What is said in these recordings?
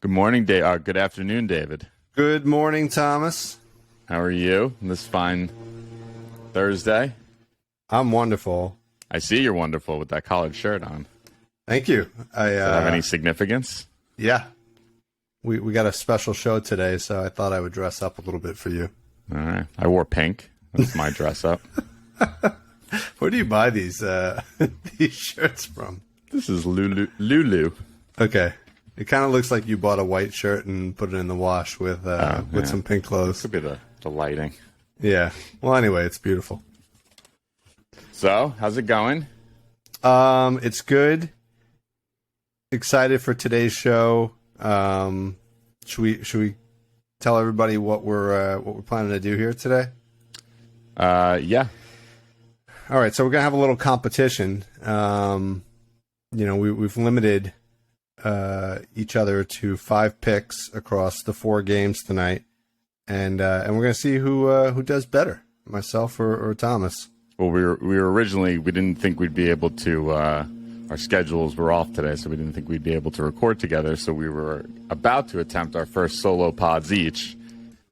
Good morning, good afternoon, David. Good morning, Thomas. How are you on this fine Thursday? I'm wonderful. I see you're wonderful with that collared shirt on. Thank you. Does it have any significance? Yeah. We got a special show today, so I thought I would dress up a little bit for you. All right. I wore pink. That's my dress up. Where do you buy these these shirts from? This is Lulu. Okay. It kind of looks like you bought a white shirt and put it in the wash with some pink clothes. Could be the lighting. Yeah. Well, anyway, it's beautiful. So, how's it going? It's good. Excited for today's show. Should we tell everybody what we're planning to do here today? Yeah. All right, so we're gonna have a little competition. We've limited each other to 5 picks across the 4 games tonight, and we're gonna see who does better, myself or Thomas. Well, we didn't think we'd be able to. Our schedules were off today, so we didn't think we'd be able to record together. So we were about to attempt our first solo pods each,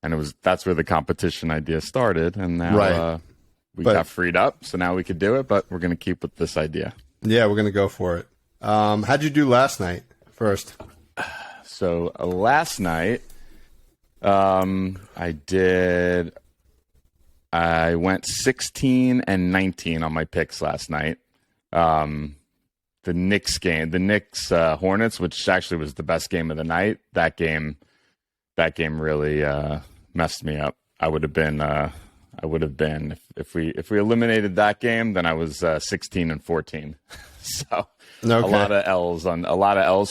and that's where the competition idea started. And now we got freed up, so now we could do it. But we're going to keep with this idea. Yeah, we're going to go for it. How'd you do last night? First, so last night, I went 16 and 19 on my picks last night. The Knicks game, the Knicks Hornets, which actually was the best game of the night. That game really messed me up. I would have been if we eliminated that game, then I was 16 and 14. So a lot of L's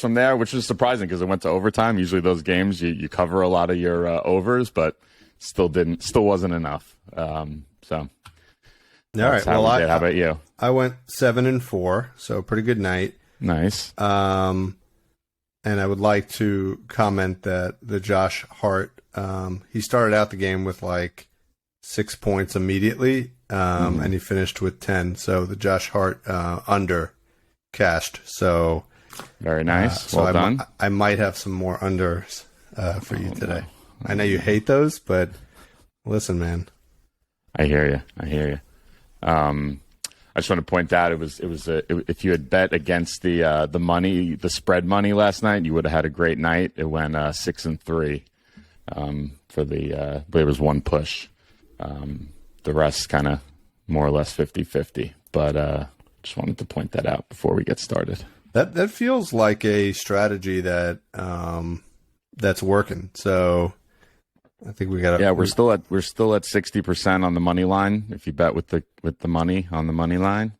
from there, which is surprising because it went to overtime. Usually those games you cover a lot of your overs, but still wasn't enough. All right. How about you? I went 7 and 4, so pretty good night. Nice. And I would like to comment that the Josh Hart, he started out the game with like 6 points immediately, and he finished with 10. So the Josh Hart under cashed. So very nice. So well done. I might have some more unders for you today. No. I know you hate those, but listen, man. I hear you. I just want to point out if you had bet against the spread money last night, you would have had a great night. It went 6 and 3 for the I believe it was one push. The rest kind of more or less 50-50. But just wanted to point that out before we get started. That feels like a strategy that that's working. So I think we got. Yeah, we're still at 60% on the money line. If you bet with the money on the money line,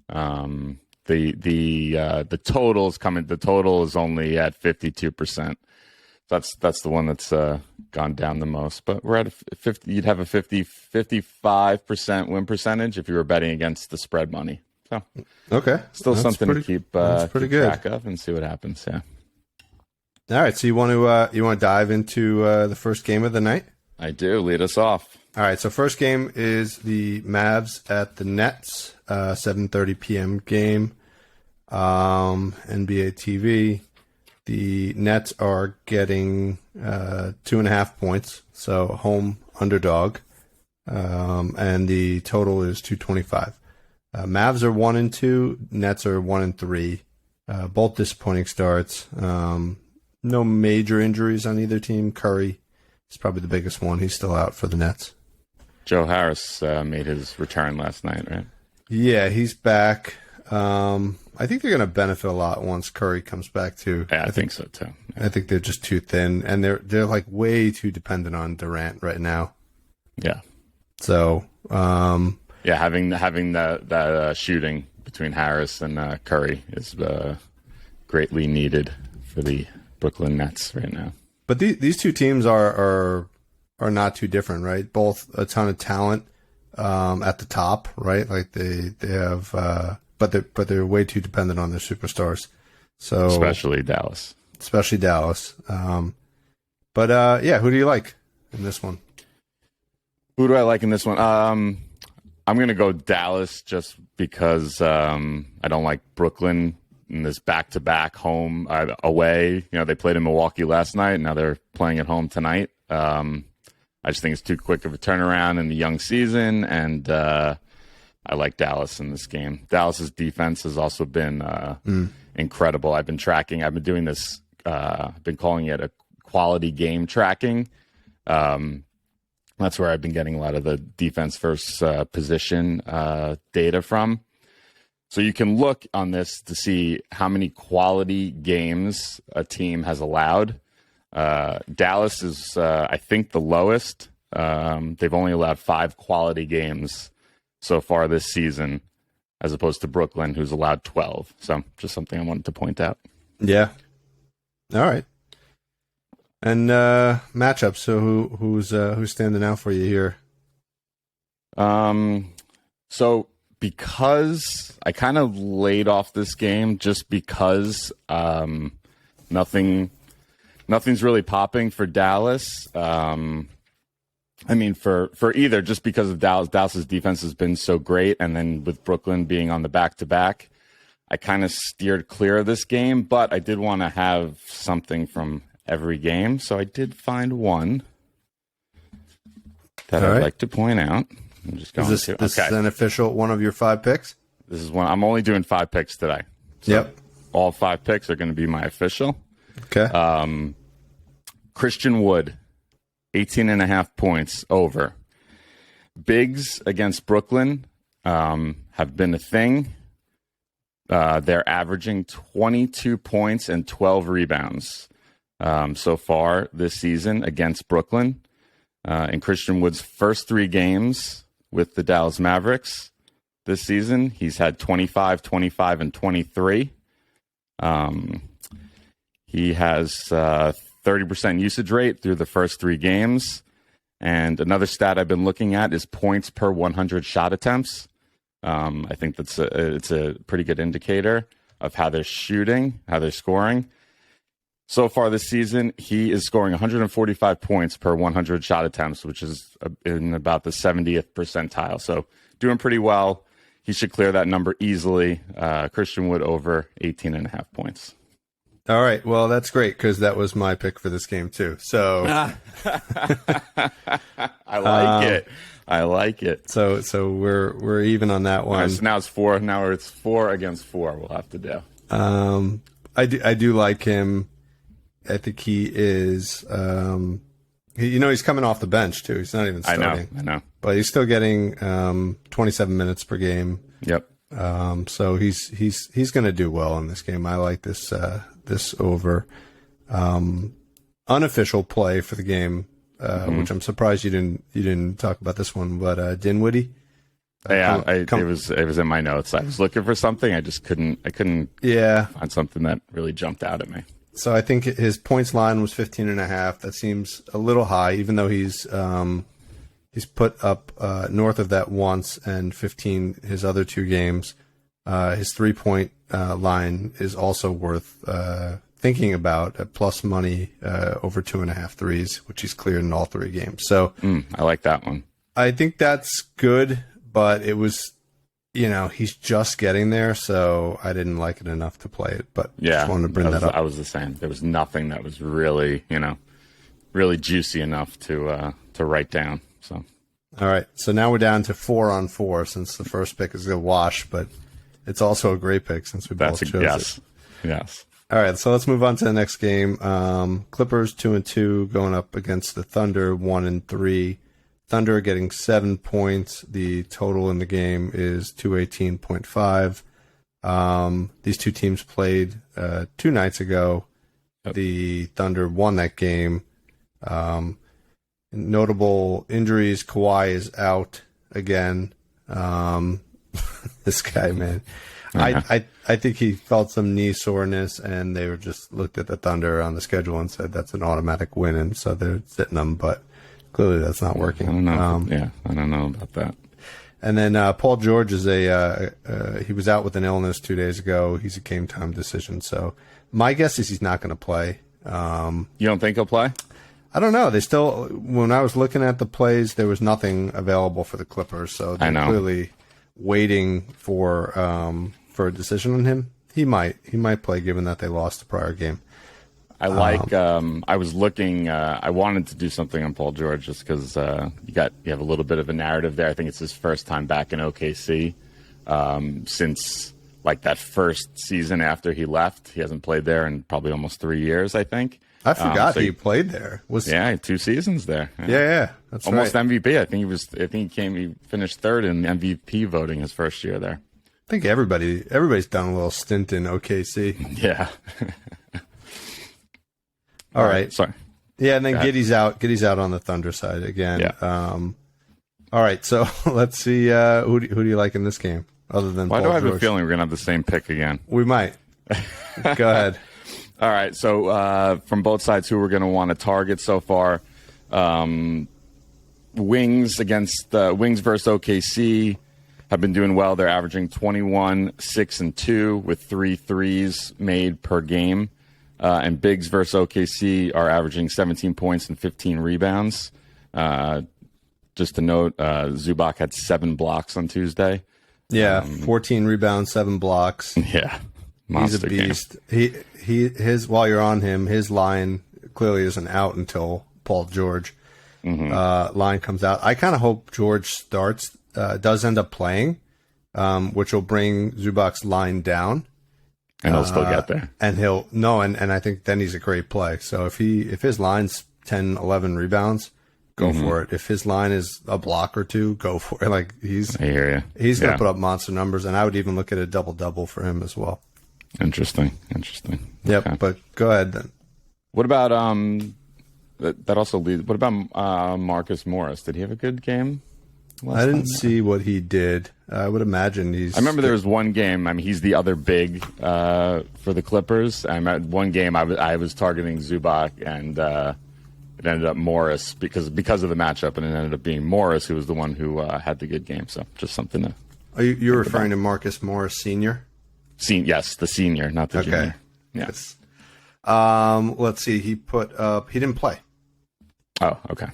the total is coming. The total is only at 52%. That's the one that's gone down the most. But we're at a 50. You'd have a 55% win percentage if you were betting against the spread money. So okay, still that's something to keep good track of and see what happens. Yeah. All right, so you want to dive into the first game of the night? I do. Lead us off. All right, so first game is the Mavs at the Nets, 7:30 p.m. game, NBA TV. The Nets are getting 2.5 points, so home underdog, and the total is 225. Mavs are 1 and 2, Nets are 1 and 3. Both disappointing starts. No major injuries on either team. Curry is probably the biggest one. He's still out for the Nets. Joe Harris made his return last night, right? Yeah, he's back. I think they're going to benefit a lot once Curry comes back too. Yeah, I think so too. Yeah. I think they're just too thin, and they're like way too dependent on Durant right now. Yeah. So. Yeah, having that shooting between Harris and Curry is greatly needed for the Brooklyn Nets right now. But these two teams are not too different, right? Both a ton of talent at the top, right? Like they have, but they're way too dependent on their superstars. So especially Dallas. Yeah, who do you like in this one? Who do I like in this one? I'm going to go Dallas just because I don't like Brooklyn in this back-to-back home away. They played in Milwaukee last night, and now they're playing at home tonight. I just think it's too quick of a turnaround in the young season, and I like Dallas in this game. Dallas's defense has also been incredible. I've been doing this. I've been calling it a quality game tracking. That's where I've been getting a lot of the defense versus position data from. So you can look on this to see how many quality games a team has allowed. Dallas is, I think, the lowest. They've only allowed 5 quality games so far this season, as opposed to Brooklyn, who's allowed 12. So just something I wanted to point out. Yeah. All right. And matchups. So who's standing out for you here? So because I kind of laid off this game just because nothing's really popping for Dallas. I mean, for either, just because of Dallas's defense has been so great, and then with Brooklyn being on the back-to-back, I kind of steered clear of this game, but I did want to have something from every game, so I did find one that I'd like to point out. I'm just going Is this is an official one of your 5 picks? This is one. I'm only doing 5 picks today. So yep. All 5 picks are going to be my official. Okay. Christian Wood, 18.5 points over. Bigs against Brooklyn have been a thing. They're averaging 22 points and 12 rebounds so far this season against Brooklyn. In Christian Wood's first 3 games with the Dallas Mavericks this season, he's had 25, 25, and 23. He has 30% usage rate through the first 3 games. And another stat I've been looking at is points per 100 shot attempts. I think it's a pretty good indicator of how they're shooting, how they're scoring. So far this season, he is scoring 145 points per 100 shot attempts, which is in about the 70th percentile. So doing pretty well. He should clear that number easily. Christian Wood over 18.5 points. All right. Well, that's great because that was my pick for this game too. So I like it. I like it. So we're even on that one. Right, so now it's 4. Now it's 4 against 4. We'll have to do. I do like him. I think he is. He's coming off the bench too. He's not even starting. I know. But he's still getting 27 minutes per game. Yep. So he's going to do well in this game. I like this over. Unofficial play for the game, which I'm surprised you didn't talk about this one, but Dinwiddie. It was in my notes. I was looking for something. I just couldn't find something that really jumped out at me. So I think his points line was 15.5. That seems a little high, even though he's put up north of that once and 15 his other 2 games. His 3-point line is also worth thinking about at plus money over 2.5 threes, which he's cleared in all 3 games. So I like that one. I think that's good, but it was, he's just getting there, so I didn't like it enough to play it. But just wanted to bring that up. I was the same. There was nothing that was really, really juicy enough to write down. So. All right, so now we're down to 4 on 4 since the first pick is a wash, but it's also a great pick since we both chose it. Yes. All right, so let's move on to the next game. Clippers 2-2 going up against the Thunder 1-3. Thunder getting 7 points. The total in the game is 218.5. These 2 teams played 2 nights ago. Yep. The Thunder won that game. Notable injuries: Kawhi is out again. This guy, man. I think he felt some knee soreness, and they were just looked at the Thunder on the schedule and said that's an automatic win, and so they're sitting them. But clearly, that's not working. I don't know. I don't know about that. And then Paul George is he was out with an illness 2 days ago. He's a game time decision. So my guess is he's not going to play. You don't think he'll play? I don't know. They still, when I was looking at the plays, there was nothing available for the Clippers. So they're clearly waiting for a decision on him. He might play given that they lost the prior game. I like. I was looking. I wanted to do something on Paul George just because you have a little bit of a narrative there. I think it's his first time back in OKC since like that first season after he left. He hasn't played there in probably almost 3 years, I think. I forgot he played there. Yeah, 2 seasons there. Yeah, that's almost right. MVP. I think he finished third in MVP voting his first year there. I think everybody's done a little stint in OKC. Yeah. All right. Sorry. Yeah, and then Giddey's out on the Thunder side again. Yeah. All right, so let's see who do you like in this game other than Why Paul do I have George? a feeling we're gonna have the same pick again? We might. Go ahead. All right. So from both sides, who we're going to want to target so far? Wings versus OKC have been doing well. They're averaging 21, 6, and 2 with 3 threes made per game. And Bigs versus OKC are averaging 17 points and 15 rebounds. Just to note, Zubac had 7 blocks on Tuesday. Yeah, 14 rebounds, 7 blocks. Yeah. He's a beast. Game. His while you're on him, his line clearly isn't out until Paul George line comes out. I kind of hope George does end up playing, which will bring Zubac's line down, and he'll still get there. And and I think then he's a great play. So if his line's 10, 11 rebounds, go for it. If his line is a block or 2, go for it. Like I hear you. He's going to put up monster numbers, and I would even look at a double for him as well. Interesting. Yep, Okay. But go ahead then. What about that also leads? What about Marcus Morris? Did he have a good game? I didn't see what he did. I would imagine he's. I remember there was one game. I mean, he's the other big for the Clippers. I remember one game I was targeting Zubac, and it ended up Morris because of the matchup, and it ended up being Morris who was the one who had the good game. So just something to. Are you're referring to Marcus Morris Sr.? Yes, the senior, not the junior. Yes. Let's see. He didn't play. Oh, okay.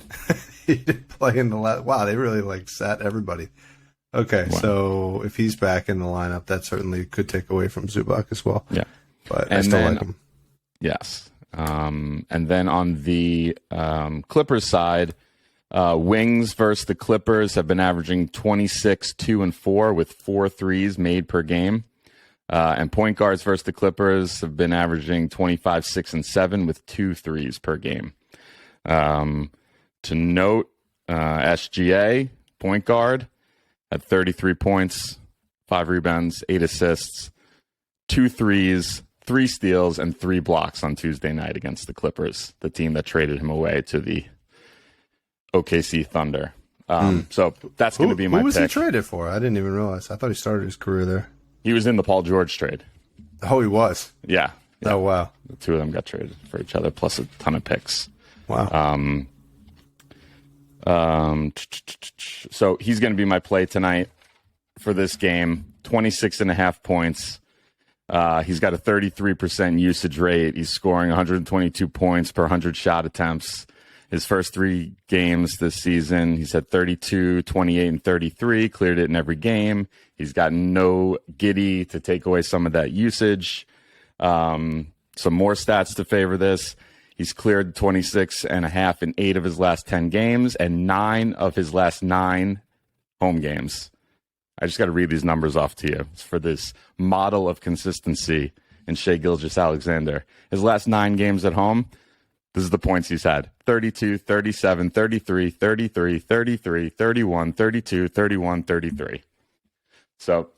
He didn't play in the last. Wow, they really sat everybody. Okay, wow. So if he's back in the lineup, that certainly could take away from Zubac as well. Yeah, but I still like him. Yes. And then on the Clippers side, Wings versus the Clippers have been averaging 26, 2, and 4 with 4 threes made per game. And point guards versus the Clippers have been averaging 25, 6, and 7 with 2 threes per game. To note, SGA, point guard, had 33 points, 5 rebounds, 8 assists, 2 threes, 3 steals, and 3 blocks on Tuesday night against the Clippers, the team that traded him away to the OKC Thunder. So that's going to be my pick. Who was he traded for? I didn't even realize. I thought he started his career there. He was in the Paul George trade. Oh, he was? Yeah. Oh, wow. The 2 of them got traded for each other, plus a ton of picks. Wow. So he's going to be my play tonight for this game. 26.5 points. He's got a 33% usage rate. He's scoring 122 points per 100 shot attempts. His first 3 games this season, he's had 32, 28, and 33. Cleared it in every game. He's got no Giddey to take away some of that usage. Some more stats to favor this. He's cleared 26.5 in 8 of his last 10 games and 9 of his last 9 home games. I just got to read these numbers off to you. It's for this model of consistency in Shai Gilgeous-Alexander. His last 9 games at home, this is the points he's had. 32, 37, 33, 33, 33, 31, 32, 31, 33. So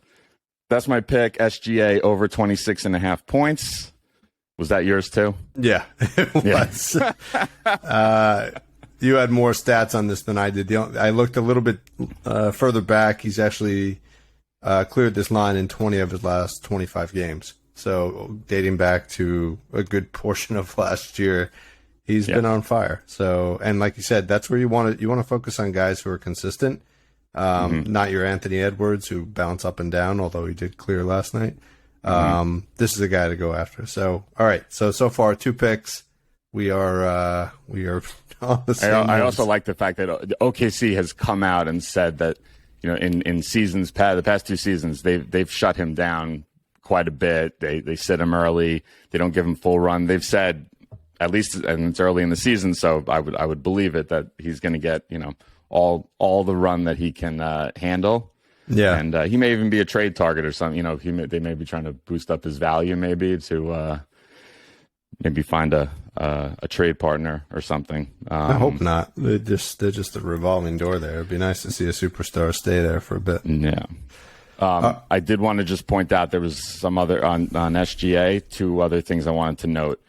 that's my pick, SGA over 26.5 points. Was that yours too? Yeah, it was. You had more stats on this than I did. I looked a little bit further back. He's actually cleared this line in 20 of his last 25 games. So dating back to a good portion of last year, he's been on fire. So, and like you said, that's where you want to focus on guys who are consistent, not your Anthony Edwards who bounce up and down, although he did clear last night. This is a guy to go after. So, all right. So far 2 picks. We are on the same. I also like the fact that OKC has come out and said that, in seasons past, the past 2 seasons, they've shut him down quite a bit. They sit him early. They don't give him full run. They've said, at least, and it's early in the season, so I would believe it, that he's going to get, all the run that he can handle. Yeah. And he may even be a trade target or something. They may be trying to boost up his value, maybe to maybe find a trade partner or something. I hope not. They're just a revolving door there. It'd be nice to see a superstar stay there for a bit. Yeah. I did want to just point out there was some other on SGA, 2 other things I wanted to note.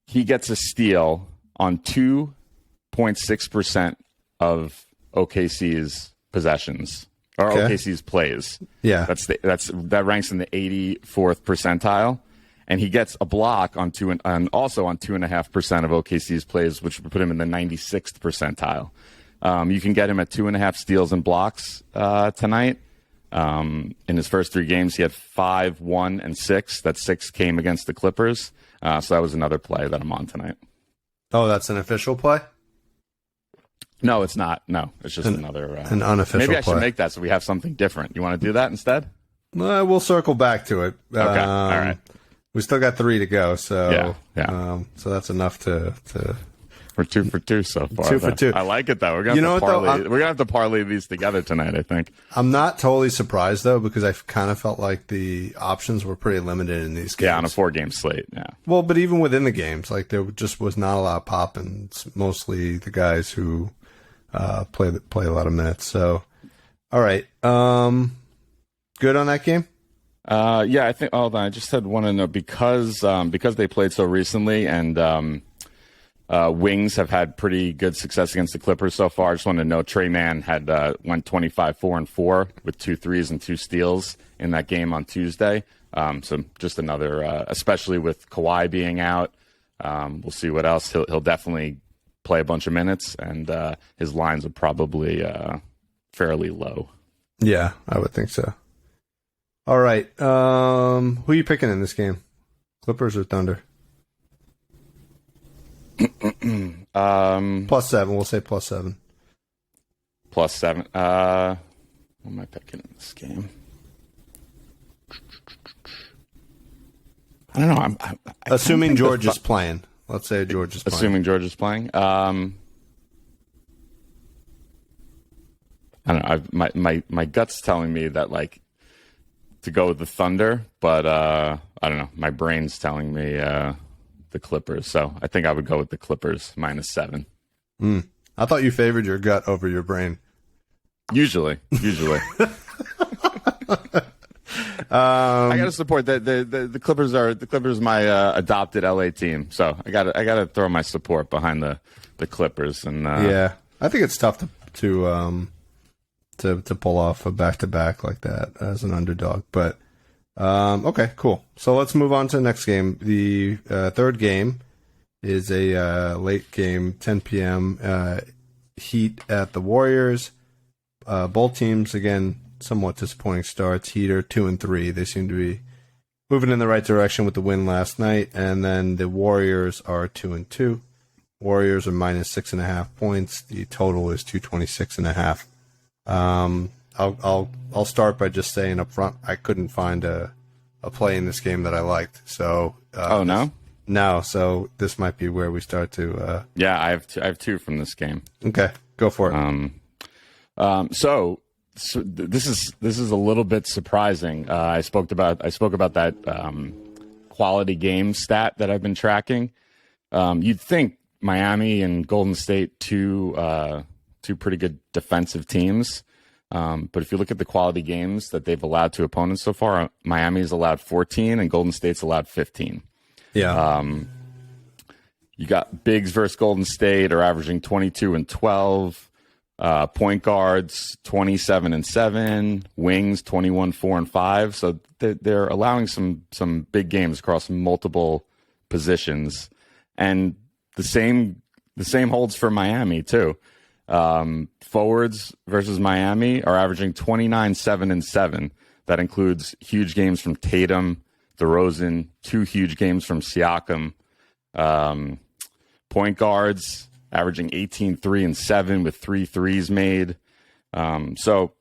He gets a steal on 2.6% of OKC's possessions or OKC's plays. Yeah. That ranks in the 84th percentile. And he gets a block on also on 2.5% of OKC's plays, which would put him in the 96th percentile. You can get him at 2.5 steals and blocks tonight. In his first 3 games, he had 5, 1, and 6. That 6 came against the Clippers. So that was another play that I'm on tonight. Oh, that's an official play? No, it's not. No, it's just another an unofficial play. Maybe I should make that so we have something different. You want to do that instead? We'll circle back to it. Okay. All right. We still got 3 to go, so yeah. So that's enough to. We're 2 for 2 so far. 2 for 2. I like it though. We're gonna have to parlay these together tonight, I think. I'm not totally surprised though, because I kind of felt like the options were pretty limited in these games. Yeah, on a 4-game slate. Yeah. Well, but even within the games, like there just was not a lot of pop, and it's mostly the guys who play a lot of minutes. So, all right, good on that game. Yeah, I think. Hold on, I just had one to know because they played so recently, and Wings have had pretty good success against the Clippers so far. I just want to know Trey Mann had went 25, 4 and 4 with 2 threes and 2 steals in that game on Tuesday. So just another, especially with Kawhi being out, we'll see what else. He'll definitely play a bunch of minutes, and his lines are probably fairly low. Yeah, I would think so. All right. Who are you picking in this game? Clippers or Thunder? +7. We'll say +7. +7. What am I picking in this game? I don't know. Assuming George is playing. Let's say George is playing. Assuming George is playing. I don't know. My gut's telling me that to go with the Thunder, but I don't know. My brain's telling me the Clippers, so I think I would go with the Clippers -7. I thought you favored your gut over your brain. Usually. I got to support the Clippers. Are my adopted LA team, so I got to throw my support behind the Clippers. And yeah, I think it's tough to pull off a back-to-back like that as an underdog. But okay, cool. So let's move on to the next game. The third game is a late game, 10 p.m. Heat at the Warriors. Both teams, again, somewhat disappointing starts. Heat are 2-3. They seem to be moving in the right direction with the win last night. And then the Warriors are 2-2. Warriors are -6.5 points. The total is 226.5. I'll start by just saying up front, I couldn't find a play in this game that I liked. So no. So this might be where we start to. Yeah, I have 2 from this game. Okay, go for it. So this is a little bit surprising. I spoke about that quality game stat that I've been tracking. You'd think Miami and Golden State, two pretty good defensive teams. But if you look at the quality games that they've allowed to opponents so far, Miami's allowed 14 and Golden State's allowed 15. Yeah. You got bigs versus Golden State are averaging 22 and 12. Point guards 27 and 7. Wings 21, 4 and 5. So they're allowing some big games across multiple positions, and the same holds for Miami too. Forwards versus Miami are averaging 29, 7 and 7. That includes huge games from Tatum, DeRozan, 2 huge games from Siakam. Point guards averaging 18, 3 and 7 with 3 threes made. So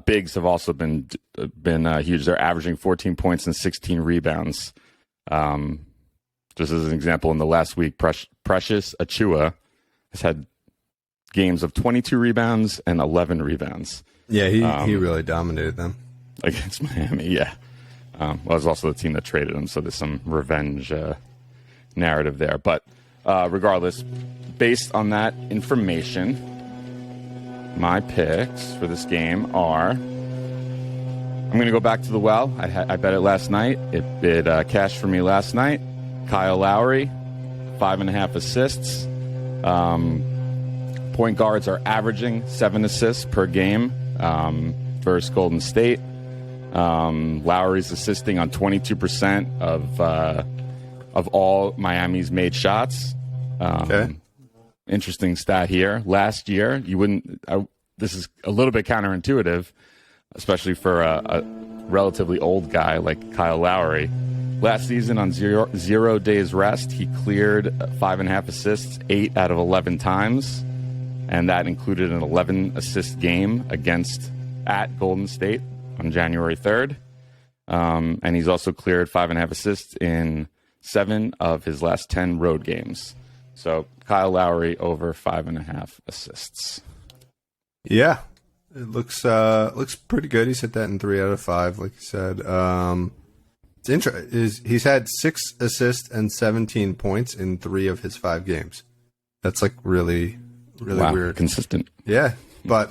Bigs have also been huge. They're averaging 14 points and 16 rebounds. Just as an example, in the last week, Precious Achua has had games of 22 rebounds and 11 rebounds. Yeah, he really dominated them against Miami. Yeah, well, it was also the team that traded him, so there's some revenge narrative there. But regardless, based on that information, my picks for this game are: I'm going to go back to the well. I bet it last night. It cashed for me last night. Kyle Lowry, 5.5 assists. Point guards are averaging 7 assists per game versus Golden State. Lowry's assisting on 22% of all Miami's made shots. Okay. Interesting stat here. Last year, you wouldn't. This is a little bit counterintuitive, especially for a relatively old guy like Kyle Lowry. Last season, on zero days rest, he cleared 5.5 assists 8 out of 11 times, and that included an 11 assist game at Golden State on January 3rd. And he's also cleared 5.5 assists in 7 of his last 10 road games. So Kyle Lowry over 5.5 assists. Yeah, it looks pretty good. He's hit that in 3 out of 5, like you said. He's had 6 assists and 17 points in 3 of his 5 games. That's like really weird. Consistent. Yeah, but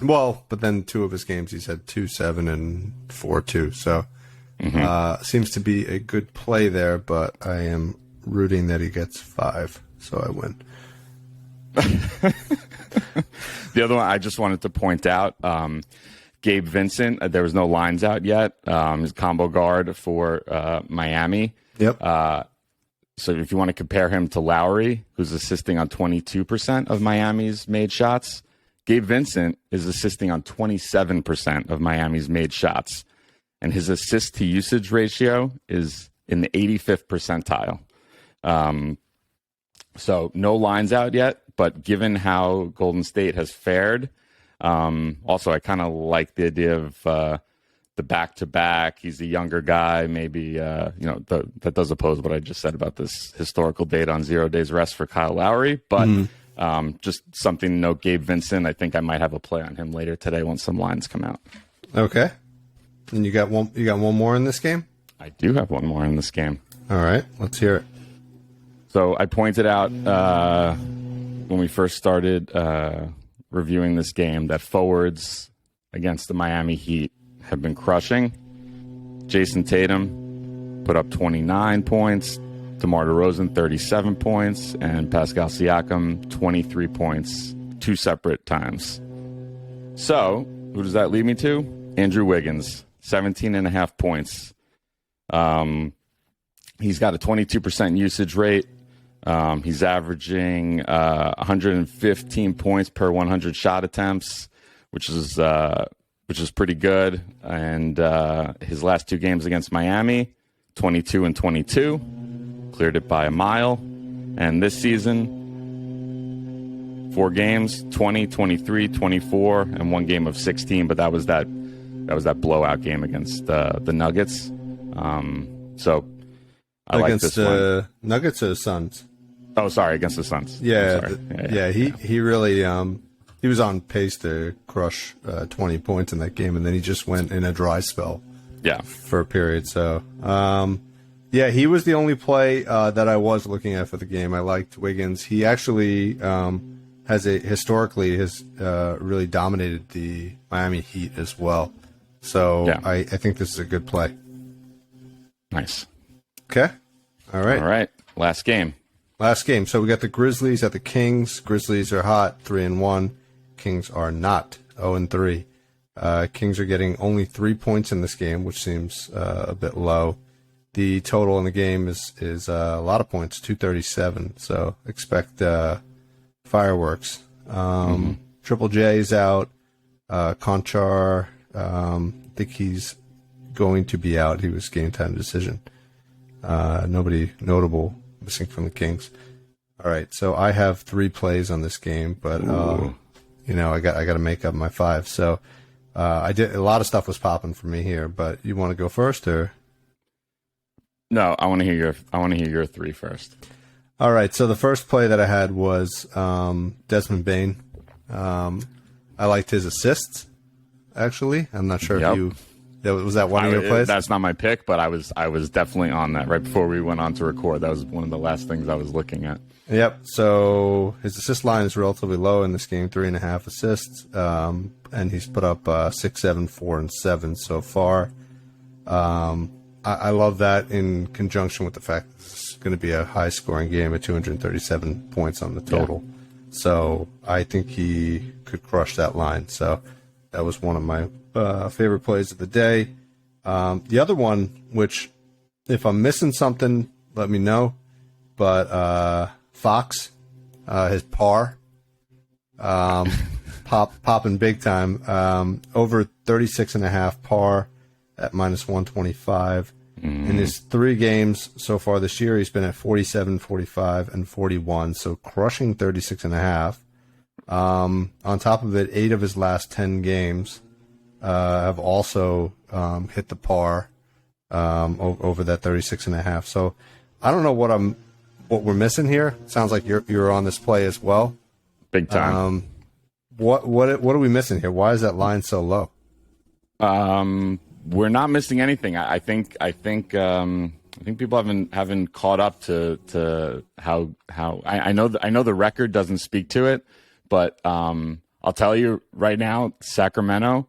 then 2 of his games he's had 2, 7, and 4, 2. So seems to be a good play there. But I am rooting that he gets 5, so I win. The other one I just wanted to point out, Gabe Vincent, there was no lines out yet. His combo guard for Miami. Yep. So if you want to compare him to Lowry, who's assisting on 22% of Miami's made shots, Gabe Vincent is assisting on 27% of Miami's made shots. And his assist to usage ratio is in the 85th percentile. So no lines out yet, but given how Golden State has fared, also I kind of like the idea of the back-to-back. He's a younger guy, maybe, that does oppose what I just said about this historical data on 0 days rest for Kyle Lowry, but just something to note. Gabe Vincent, I think I might have a play on him later today once some lines come out. Okay. And you got one more in this game? I do have one more in this game. All right, let's hear it. So I pointed out when we first started reviewing this game that forwards against the Miami Heat have been crushing. Jason Tatum put up 29 points, DeMar DeRozan 37 points, and Pascal Siakam 23 points 2 separate times. So who does that lead me to? Andrew Wiggins, 17.5 points. He's got a 22% usage rate. He's averaging 115 points per 100 shot attempts, which is pretty good. And his last 2 games against Miami, 22 and 22, cleared it by a mile. And this season, 4 games, 20, 23, 24, and 1 game of 16. But that was that blowout game against the Nuggets. So I like this one. Nuggets or Suns? Oh, sorry, against the Suns. Yeah, he really he was on pace to crush 20 points in that game, and then he just went in a dry spell. Yeah, for a period. So, he was the only play that I was looking at for the game. I liked Wiggins. He actually historically has really dominated the Miami Heat as well. So I think this is a good play. Nice. Okay. All right. Last game. So we got the Grizzlies at the Kings. Grizzlies are hot, 3-1. Kings are not, 0-3. Kings are getting only 3 points in this game, which seems a bit low. The total in the game is a lot of points, 237. So expect fireworks. Triple J is out. Conchar, I think he's going to be out. He was game time decision. Nobody notable missing from the Kings. All right, so I have 3 plays on this game, but I got to make up my 5. So I did a lot of stuff was popping for me here, but you want to go first or? No, I want to hear your three first. All right. So the first play that I had was Desmond Bain. I liked his assists. Actually, I'm not sure if you. Was that one of your plays? That's not my pick, but I was definitely on that right before we went on to record. That was one of the last things I was looking at. Yep. So his assist line is relatively low in this game, 3.5 assists, and he's put up 6, 7, 4, and 7 so far. I love that in conjunction with the fact that it's going to be a high-scoring game at 237 points on the total. Yeah. So I think he could crush that line. So that was one of my favorite plays of the day. The other one, which if I'm missing something, let me know. But Fox, his par, popping big time. Over 36.5 par at minus 125. In his 3 games so far this year, he's been at 47, 45, and 41. So crushing 36.5. On top of it, 8 of his last 10 games have also hit the par over that 36.5. So I don't know what we're missing here. Sounds like you're on this play as well. Big time. What are we missing here? Why is that line so low? We're not missing anything. I think people haven't caught up to how I know the record doesn't speak to it, but I'll tell you right now, Sacramento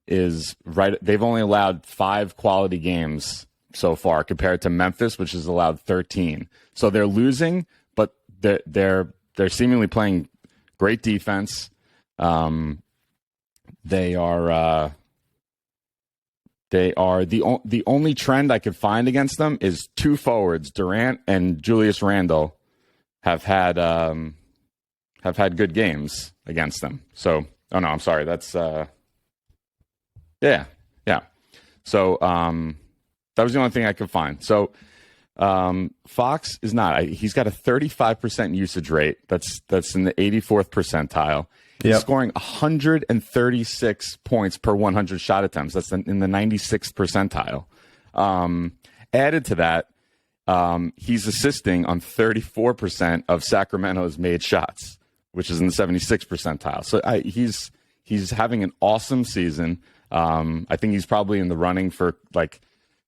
is right. They've only allowed 5 quality games so far compared to Memphis, which has allowed 13. So they're losing, but they're seemingly playing great defense. They are the only trend I could find against them is 2 forwards, Durant and Julius Randle, have had good games against them. So, oh no, I'm sorry. That's yeah. So that was the only thing I could find. So Fox is not. He's got a 35% usage rate. That's in the 84th percentile. He's scoring 136 points per 100 shot attempts. That's in the 96th percentile. Added to that, he's assisting on 34% of Sacramento's made shots, which is in the 76th percentile. So he's having an awesome season. I think he's probably in the running for like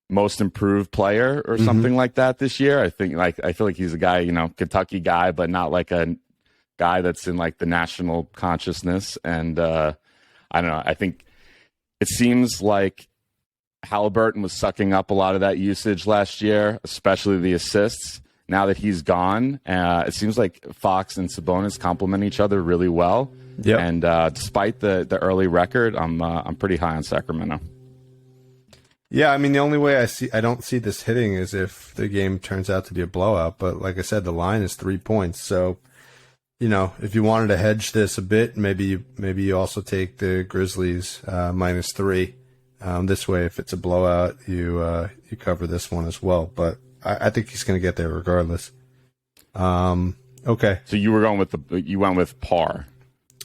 most improved player or something like that this year. I feel like he's a guy, Kentucky guy, but not like a guy that's in like the national consciousness. And I don't know. I think it seems like Halliburton was sucking up a lot of that usage last year, especially the assists. Now that he's gone, it seems like Fox and Sabonis complement each other really well. Yep. And despite the early record, I'm pretty high on Sacramento. Yeah, I mean, the only way I don't see this hitting is if the game turns out to be a blowout. But like I said, the line is 3 points. So, if you wanted to hedge this a bit, maybe you also take the Grizzlies -3. This way, if it's a blowout, you cover this one as well. But I think he's going to get there regardless. Okay. So you went with par.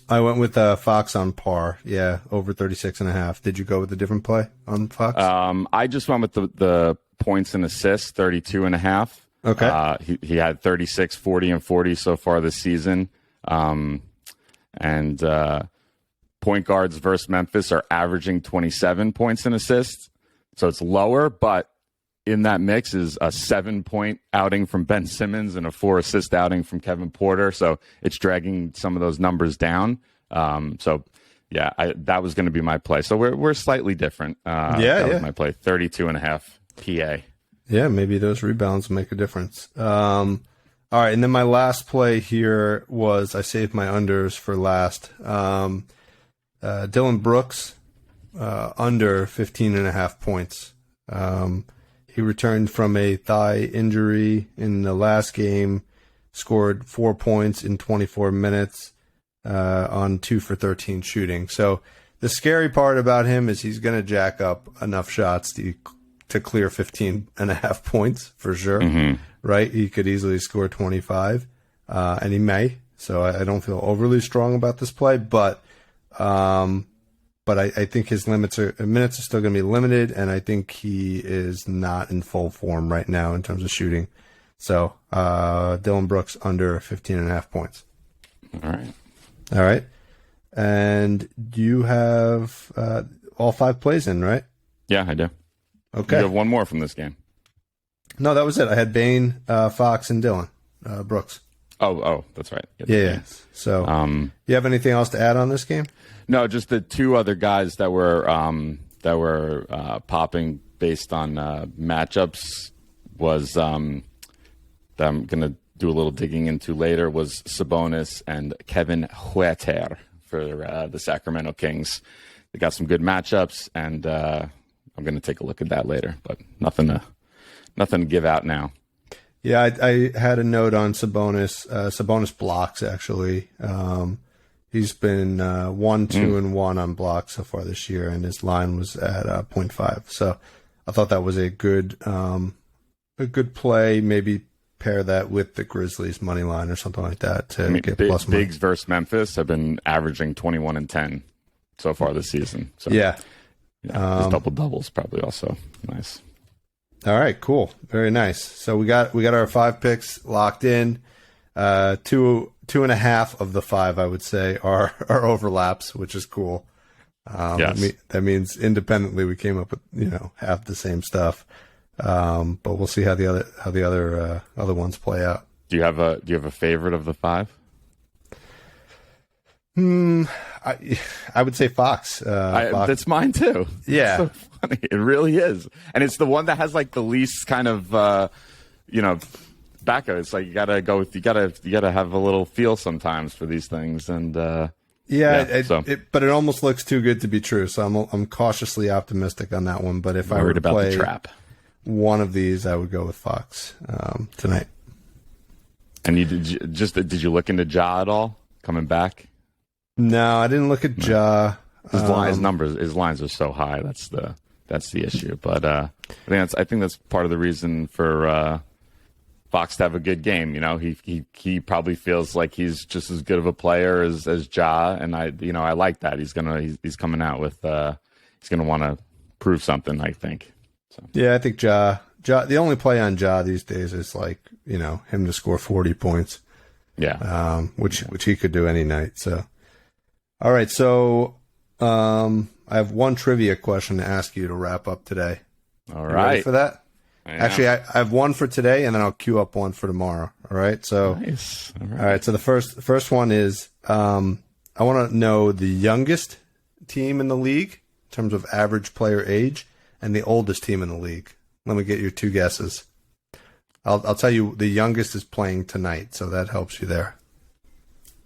I went with Fox on par. Yeah, over 36.5. Did you go with a different play on Fox? I just went with the points and assists, 32.5. Okay. He had 36, 40, and 40 so far this season. And point guards versus Memphis are averaging 27 points and assists. So it's lower, but in that mix is a 7-point outing from Ben Simmons and a 4-assist outing from Kevin Porter. So it's dragging some of those numbers down. So yeah, that was going to be my play. So we're slightly different. That was my play, 32.5 PA. Yeah, maybe those rebounds make a difference. All right, and then my last play here was I saved my unders for last. Dylan Brooks, under 15.5 points. He returned from a thigh injury in the last game, scored 4 points in 24 minutes on 2 for 13 shooting. So the scary part about him is he's going to jack up enough shots to clear 15.5 points for sure, right? He could easily score 25, and he may. So I don't feel overly strong about this play, but but I think his minutes are still going to be limited, and I think he is not in full form right now in terms of shooting. So Dylan Brooks under 15.5 points. All right. And you have all 5 plays in, right? Yeah, I do. Okay. You have one more from this game. No, that was it. I had Bane, Fox, and Dylan Brooks. Oh, that's right. Yeah. So, you have anything else to add on this game? No, just the 2 other guys that were popping based on matchups was that I'm gonna do a little digging into later was Sabonis and Kevin Huerter for the Sacramento Kings. They got some good matchups, and I'm gonna take a look at that later. But nothing to give out now. Yeah, I had a note on Sabonis. Sabonis blocks, actually. He's been 1, 2, and 1 on blocks so far this year, and his line was at 0.5. So I thought that was a good play. Maybe pair that with the Grizzlies money line or something like that to get plus money. Bigs versus Memphis have been averaging 21 and 10 so far this season. So yeah, his double doubles probably also nice. All right, cool, very nice. So we got our 5 picks locked in. 2.5 of the 5, I would say, are overlaps, which is cool. Yes. That means independently we came up with half the same stuff. But we'll see how the other ones play out. Do you have a favorite of the 5? I would say Fox. Fox. That's mine too. Yeah, it's so funny. It really is, and it's the one that has like the least kind of backup. It's like you gotta have a little feel sometimes for these things, and but it almost looks too good to be true. So I'm cautiously optimistic on that one. But if I were to play the trap, one of these, I would go with Fox tonight. And did you look into Ja at all coming back? No, I didn't look at Ja. His lines are so high. That's the issue. But I think that's part of the reason for Fox to have a good game. He probably feels like he's just as good of a player as Ja, and I like that. He's coming out with he's gonna want to prove something, I think. So. Yeah, I think Ja. The only play on Ja these days is like him to score 40 points. Yeah. Which he could do any night. So, all right. So, I have one trivia question to ask you to wrap up today. All You right. ready for that? Actually, I have one for today, and then I'll queue up one for tomorrow. All right. So, nice. All right. So the first one is I want to know the youngest team in the league in terms of average player age, and the oldest team in the league. Let me get your 2 guesses. I'll tell you the youngest is playing tonight, so that helps you there.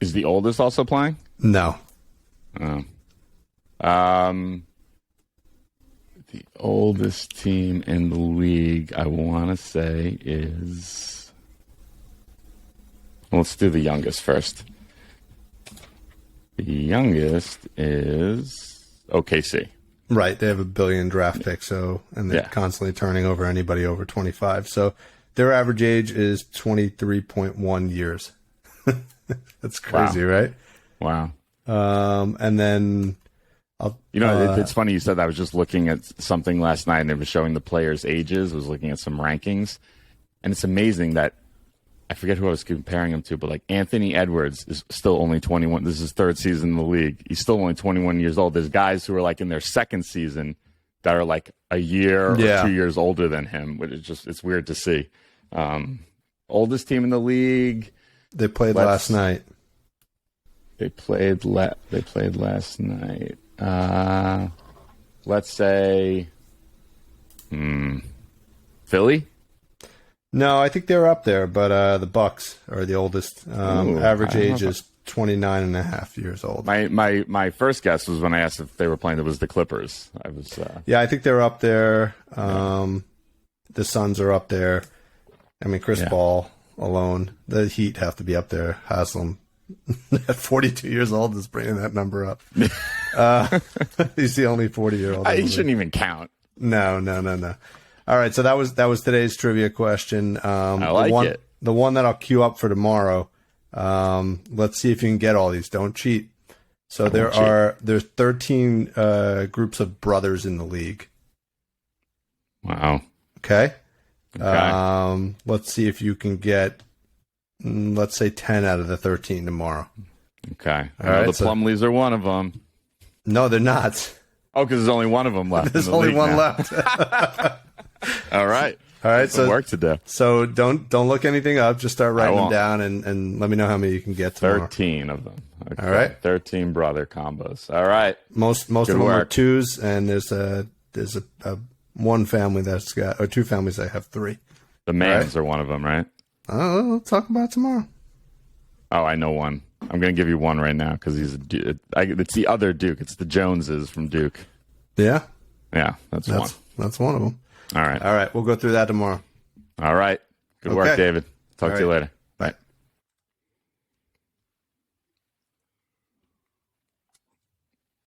Is the oldest also playing? No. Oh. The oldest team in the league, I want to say, is... Well, let's do the youngest first. The youngest is OKC. Right. They have 1 billion draft picks, and they're constantly turning over anybody over 25. So their average age is 23.1 years. That's crazy, right? Wow. And then... it's funny you said that. I was just looking at something last night, and it was showing the players' ages. I was looking at some rankings, and it's amazing that I forget who I was comparing him to, but like Anthony Edwards is still only 21. This is his 3rd season in the league. He's still only 21 years old. There's guys who are like in their 2nd season that are like a year or 2 years older than him, which is it's weird to see. Oldest team in the league. They played last night. They played last night. Let's say Philly. No, I think they're up there, but the Bucks are the oldest. Average age is 29.5 years old. My first guess was when I asked if they were playing, it was the Clippers. Yeah, I think they're up there. The Suns are up there. I mean, Chris Paul alone. The Heat have to be up there. Haslam at 42 years old is bringing that number up. He's the only 40-year-old. He shouldn't even count. No. All right, so that was today's trivia question. I like it. The one that I'll queue up for tomorrow. Let's see if you can get all these. Don't cheat. So there's 13 groups of brothers in the league. Wow. Okay. Okay. Let's see if you can get, let's say 10 out of the 13 tomorrow. Okay. All right, the Plumleys are one of them. No, they're not. Oh, because there's only one of them left. There's only one left. All right. All right. So work to do. So don't look anything up. Just start writing them down and let me know how many you can get tomorrow. 13 of them. Okay. All right. 13 brother combos. All right. Most of them are twos, and there's a one family that's got, or two families that have three. The Mans are one of them, right? Oh, we'll talk about it tomorrow. Oh, I know one. I'm going to give you one right now because he's it's the other Duke. It's the Joneses from Duke. Yeah? Yeah, that's one. That's one of them. All right. All right. We'll go through that tomorrow. All right. Good work, David. Talk to you later.